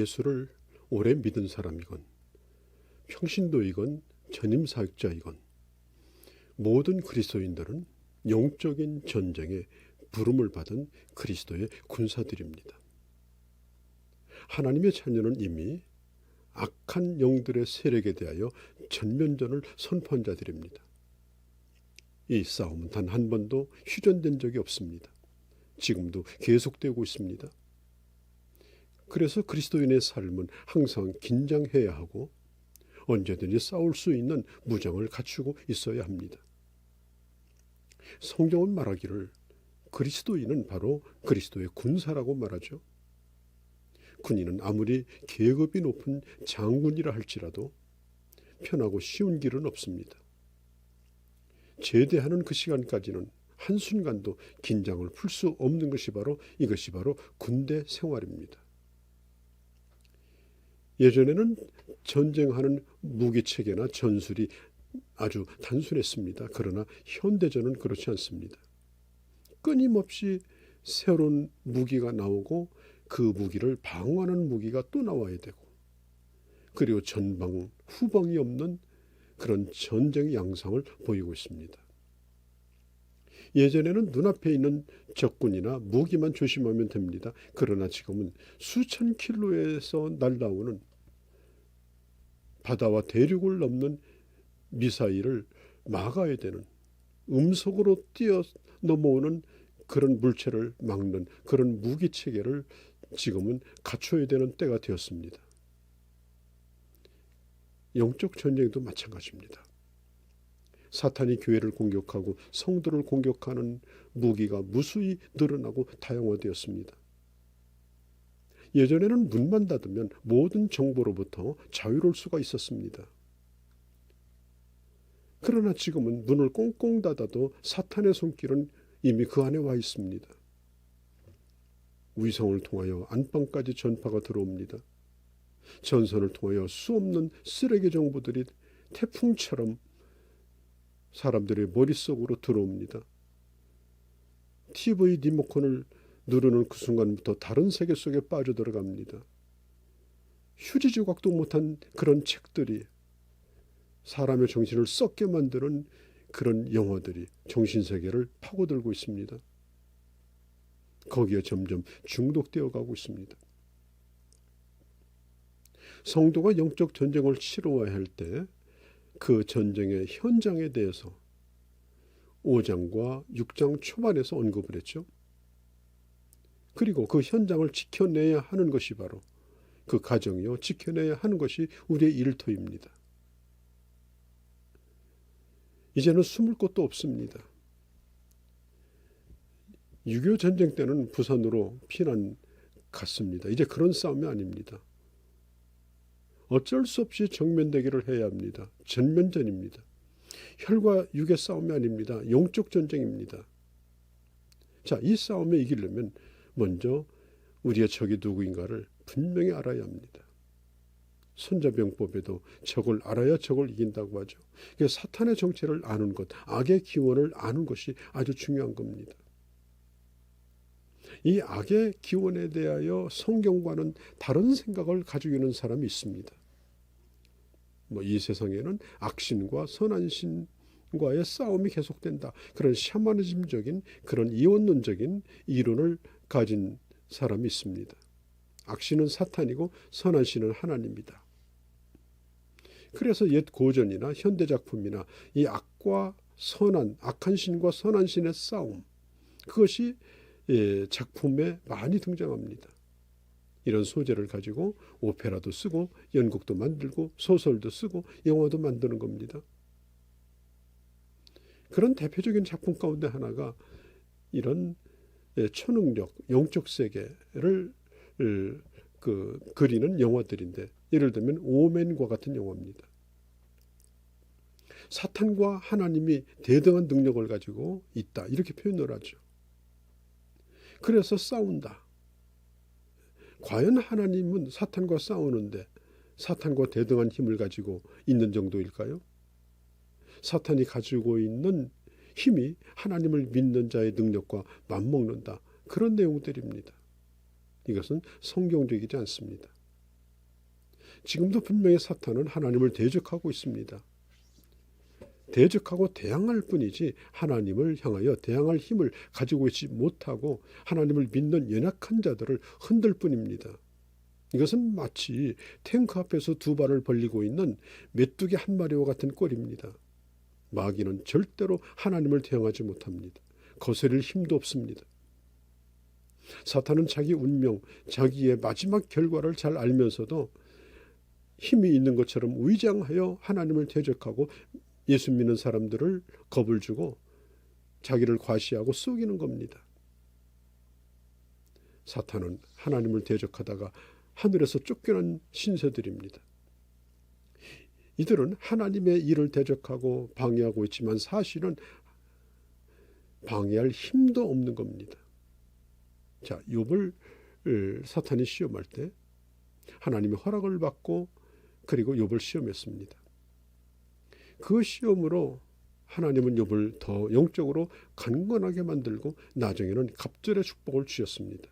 예수를 오래 믿은 사람이건 평신도이건 전임사역자이건 모든 그리스도인들은 영적인 전쟁에 부름을 받은 그리스도의 군사들입니다. 하나님의 자녀는 이미 악한 영들의 세력에 대하여 전면전을 선포한 자들입니다. 이 싸움은 단 한 번도 휴전된 적이 없습니다. 지금도 계속되고 있습니다. 그래서 그리스도인의 삶은 항상 긴장해야 하고 언제든지 싸울 수 있는 무장을 갖추고 있어야 합니다. 성경은 말하기를 그리스도인은 바로 그리스도의 군사라고 말하죠. 군인은 아무리 계급이 높은 장군이라 할지라도 편하고 쉬운 길은 없습니다. 제대하는 그 시간까지는 한순간도 긴장을 풀 수 없는 이것이 바로 군대 생활입니다. 예전에는 전쟁하는 무기체계나 전술이 아주 단순했습니다. 그러나 현대전은 그렇지 않습니다. 끊임없이 새로운 무기가 나오고 그 무기를 방어하는 무기가 또 나와야 되고, 그리고 전방 후방이 없는 그런 전쟁 양상을 보이고 있습니다. 예전에는 눈앞에 있는 적군이나 무기만 조심하면 됩니다. 그러나 지금은 수천 킬로에서 날아오는 바다와 대륙을 넘는 미사일을 막아야 되는, 음속으로 뛰어 넘어오는 그런 물체를 막는 그런 무기체계를 지금은 갖춰야 되는 때가 되었습니다. 영적 전쟁도 마찬가지입니다. 사탄이 교회를 공격하고 성도를 공격하는 무기가 무수히 늘어나고 다양화되었습니다. 예전에는 문만 닫으면 모든 정보로부터 자유로울 수가 있었습니다. 그러나 지금은 문을 꽁꽁 닫아도 사탄의 손길은 이미 그 안에 와 있습니다. 위성을 통하여 안방까지 전파가 들어옵니다. 전선을 통하여 수없는 쓰레기 정보들이 태풍처럼 사람들의 머릿속으로 들어옵니다. TV 리모컨을 누르는 그 순간부터 다른 세계 속에 빠져들어갑니다. 휴지 조각도 못한 그런 책들이 사람의 정신을 썩게 만드는 그런 영화들이 정신세계를 파고들고 있습니다. 거기에 점점 중독되어 가고 있습니다. 성도가 영적 전쟁을 치러야 할 때 그 전쟁의 현장에 대해서 5장과 6장 초반에서 언급을 했죠. 그리고 그 현장을 지켜내야 하는 것이 바로 그 가정이요, 지켜내야 하는 것이 우리의 일터입니다. 이제는 숨을 곳도 없습니다. 6.25 전쟁 때는 부산으로 피난 갔습니다. 이제 그런 싸움이 아닙니다. 어쩔 수 없이 정면대결을 해야 합니다. 전면전입니다. 혈과 육의 싸움이 아닙니다. 영적 전쟁입니다. 자, 이 싸움에 이기려면 먼저 우리의 적이 누구인가를 분명히 알아야 합니다. 손자병법에도 적을 알아야 적을 이긴다고 하죠. 그러니까 사탄의 정체를 아는 것, 악의 기원을 아는 것이 아주 중요한 겁니다. 이 악의 기원에 대하여 성경과는 다른 생각을 가지고 있는 사람이 있습니다. 이 세상에는 악신과 선한신과의 싸움이 계속된다. 그런 샤머니즘적인, 그런 이원론적인 이론을 가진 사람이 있습니다. 악신은 사탄이고 선한신은 하나님이다. 그래서 옛 고전이나 현대작품이나 이 악과 선한, 악한 신과 선한 신의 싸움, 그것이 작품에 많이 등장합니다. 이런 소재를 가지고 오페라도 쓰고 연극도 만들고 소설도 쓰고 영화도 만드는 겁니다. 그런 대표적인 작품 가운데 하나가 이런 초능력, 영적 세계를 그리는 영화들인데, 예를 들면 오맨과 같은 영화입니다. 사탄과 하나님이 대등한 능력을 가지고 있다, 이렇게 표현을 하죠. 그래서 싸운다. 과연 하나님은 사탄과 싸우는데 사탄과 대등한 힘을 가지고 있는 정도일까요? 사탄이 가지고 있는 힘이 하나님을 믿는 자의 능력과 맞먹는다. 그런 내용들입니다. 이것은 성경적이지 않습니다. 지금도 분명히 사탄은 하나님을 대적하고 있습니다. 대적하고 대항할 뿐이지 하나님을 향하여 대항할 힘을 가지고 있지 못하고 하나님을 믿는 연약한 자들을 흔들 뿐입니다. 이것은 마치 탱크 앞에서 두 발을 벌리고 있는 메뚜기 한 마리와 같은 꼴입니다. 마귀는 절대로 하나님을 대항하지 못합니다. 거스릴 힘도 없습니다. 사탄은 자기 운명, 자기의 마지막 결과를 잘 알면서도 힘이 있는 것처럼 위장하여 하나님을 대적하고 예수 믿는 사람들을 겁을 주고 자기를 과시하고 속이는 겁니다. 사탄은 하나님을 대적하다가 하늘에서 쫓겨난 신세들입니다. 이들은 하나님의 일을 대적하고 방해하고 있지만 사실은 방해할 힘도 없는 겁니다. 자, 욥을 사탄이 시험할 때 하나님의 허락을 받고 그리고 욥을 시험했습니다. 그 시험으로 하나님은 욥을 더 영적으로 강건하게 만들고 나중에는 갑절의 축복을 주셨습니다.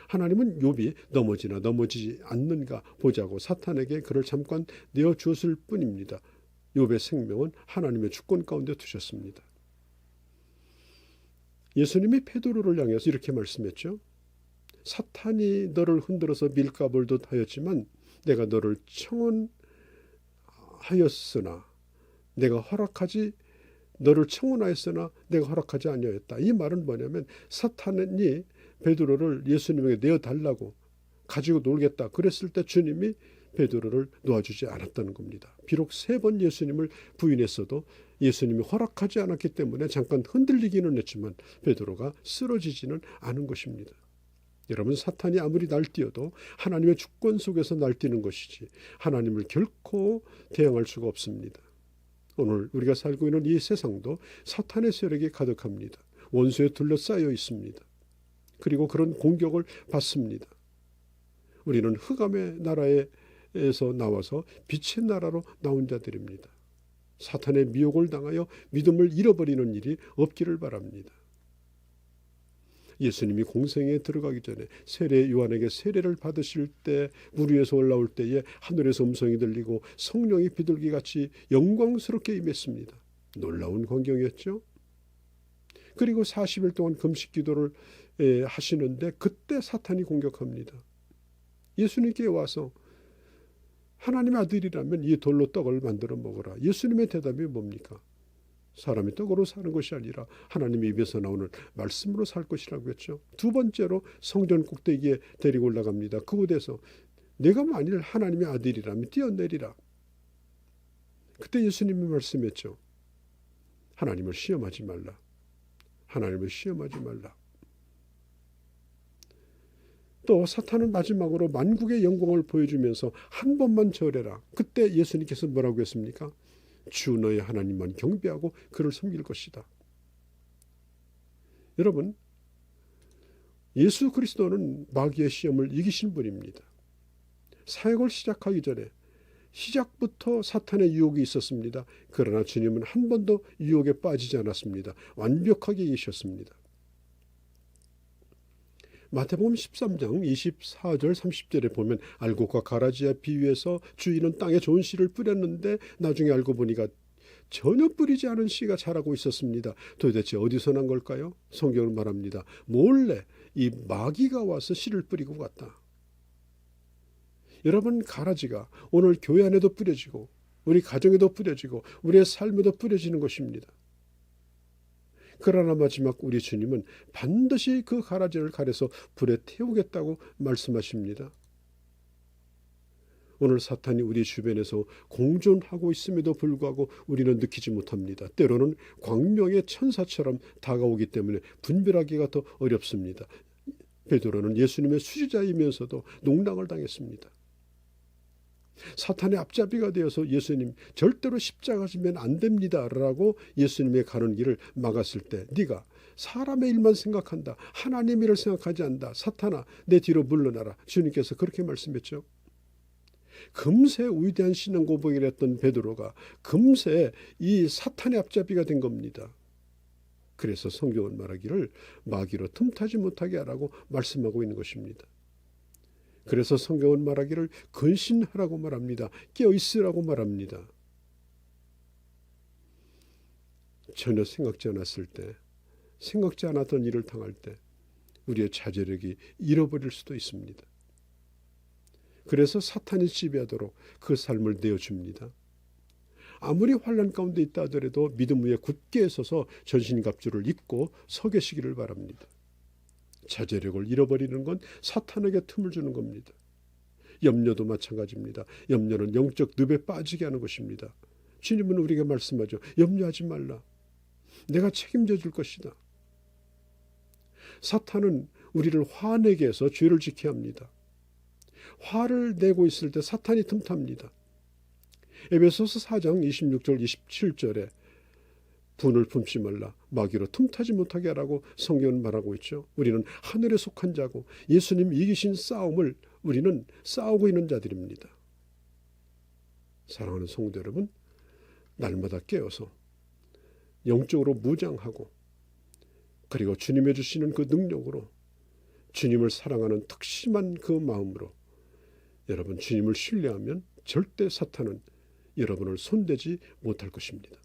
하나님은 욥이 넘어지나 넘어지지 않는가 보자고 사탄에게 그를 잠깐 내어주었을 뿐입니다. 욥의 생명은 하나님의 주권 가운데 두셨습니다. 예수님이 베드로를 향해서 이렇게 말씀했죠. 사탄이 너를 흔들어서 밀가불듯 하였지만 내가 너를 청원하였으나 너를 청원하였으나 내가 허락하지 아니하였다. 이 말은 뭐냐면 사탄이 베드로를 예수님에게 내어달라고 가지고 놀겠다 그랬을 때 주님이 베드로를 놓아주지 않았다는 겁니다. 비록 3번 예수님을 부인했어도 예수님이 허락하지 않았기 때문에 잠깐 흔들리기는 했지만 베드로가 쓰러지지는 않은 것입니다. 여러분, 사탄이 아무리 날뛰어도 하나님의 주권 속에서 날뛰는 것이지 하나님을 결코 대항할 수가 없습니다. 오늘 우리가 살고 있는 이 세상도 사탄의 세력이 가득합니다. 원수에 둘러싸여 있습니다. 그리고 그런 공격을 받습니다. 우리는 흑암의 나라에서 나와서 빛의 나라로 나온 자들입니다. 사탄의 미혹을 당하여 믿음을 잃어버리는 일이 없기를 바랍니다. 예수님이 공생에 들어가기 전에 세례 요한에게 세례를 받으실 때 물 위에서 올라올 때에 하늘에서 음성이 들리고 성령이 비둘기같이 영광스럽게 임했습니다. 놀라운 광경이었죠. 그리고 40일 동안 금식 기도를 하시는데 그때 사탄이 공격합니다. 예수님께 와서 하나님의 아들이라면 이 돌로 떡을 만들어 먹어라. 예수님의 대답이 뭡니까? 사람이 떡으로 사는 것이 아니라 하나님의 입에서 나오는 말씀으로 살 것이라고 했죠. 두 번째로 성전 꼭대기에 데리고 올라갑니다. 그곳에서 내가 만일 하나님의 아들이라면 뛰어내리라. 그때 예수님이 말씀했죠. 하나님을 시험하지 말라. 하나님을 시험하지 말라. 또 사탄은 마지막으로 만국의 영광을 보여주면서 한 번만 절해라. 그때 예수님께서 뭐라고 했습니까? 주 너의 하나님만 경배하고 그를 섬길 것이다. 여러분, 예수 그리스도는 마귀의 시험을 이기신 분입니다. 사역을 시작하기 전에 시작부터 사탄의 유혹이 있었습니다. 그러나 주님은 한 번도 유혹에 빠지지 않았습니다. 완벽하게 이기셨습니다. 마태복음 13장 24절 30절에 보면 알곡과 가라지에 비유해서 주인은 땅에 좋은 씨를 뿌렸는데 나중에 알고 보니까 전혀 뿌리지 않은 씨가 자라고 있었습니다. 도대체 어디서 난 걸까요? 성경은 말합니다. 몰래 이 마귀가 와서 씨를 뿌리고 갔다. 여러분, 가라지가 오늘 교회 안에도 뿌려지고 우리 가정에도 뿌려지고 우리의 삶에도 뿌려지는 것입니다. 그러나 마지막 우리 주님은 반드시 그 가라지를 가려서 불에 태우겠다고 말씀하십니다. 오늘 사탄이 우리 주변에서 공존하고 있음에도 불구하고 우리는 느끼지 못합니다. 때로는 광명의 천사처럼 다가오기 때문에 분별하기가 더 어렵습니다. 베드로는 예수님의 수지자이면서도 농락을 당했습니다. 사탄의 앞잡이가 되어서 예수님 절대로 십자가 지면 안 됩니다 라고 예수님의 가는 길을 막았을 때 네가 사람의 일만 생각한다. 하나님 일을 생각하지 않는다. 사탄아 내 뒤로 물러나라. 주님께서 그렇게 말씀했죠. 금세 위대한 신앙 고백을 했던 베드로가 금세 이 사탄의 앞잡이가 된 겁니다. 그래서 성경은 말하기를 마귀로 틈타지 못하게 하라고 말씀하고 있는 것입니다. 그래서 성경은 말하기를 근신하라고 말합니다. 깨어있으라고 말합니다. 전혀 생각지 않았을 때, 생각지 않았던 일을 당할 때 우리의 자제력이 잃어버릴 수도 있습니다. 그래서 사탄이 지배하도록 그 삶을 내어줍니다. 아무리 환난 가운데 있다 하더라도 믿음 위에 굳게 서서 전신갑주를 입고 서 계시기를 바랍니다. 자제력을 잃어버리는 건 사탄에게 틈을 주는 겁니다. 염려도 마찬가지입니다. 염려는 영적 늪에 빠지게 하는 것입니다. 주님은 우리에게 말씀하죠. 염려하지 말라. 내가 책임져 줄 것이다. 사탄은 우리를 화내게 해서 죄를 지게 합니다. 화를 내고 있을 때 사탄이 틈탑니다. 에베소서 4장 26절 27절에 분을 품지 말라. 마귀로 틈타지 못하게 하라고 성경은 말하고 있죠. 우리는 하늘에 속한 자고 예수님 이기신 싸움을 우리는 싸우고 있는 자들입니다. 사랑하는 성도 여러분, 날마다 깨어서 영적으로 무장하고 그리고 주님의 주시는 그 능력으로 주님을 사랑하는 특심한 그 마음으로 여러분 주님을 신뢰하면 절대 사탄은 여러분을 손대지 못할 것입니다.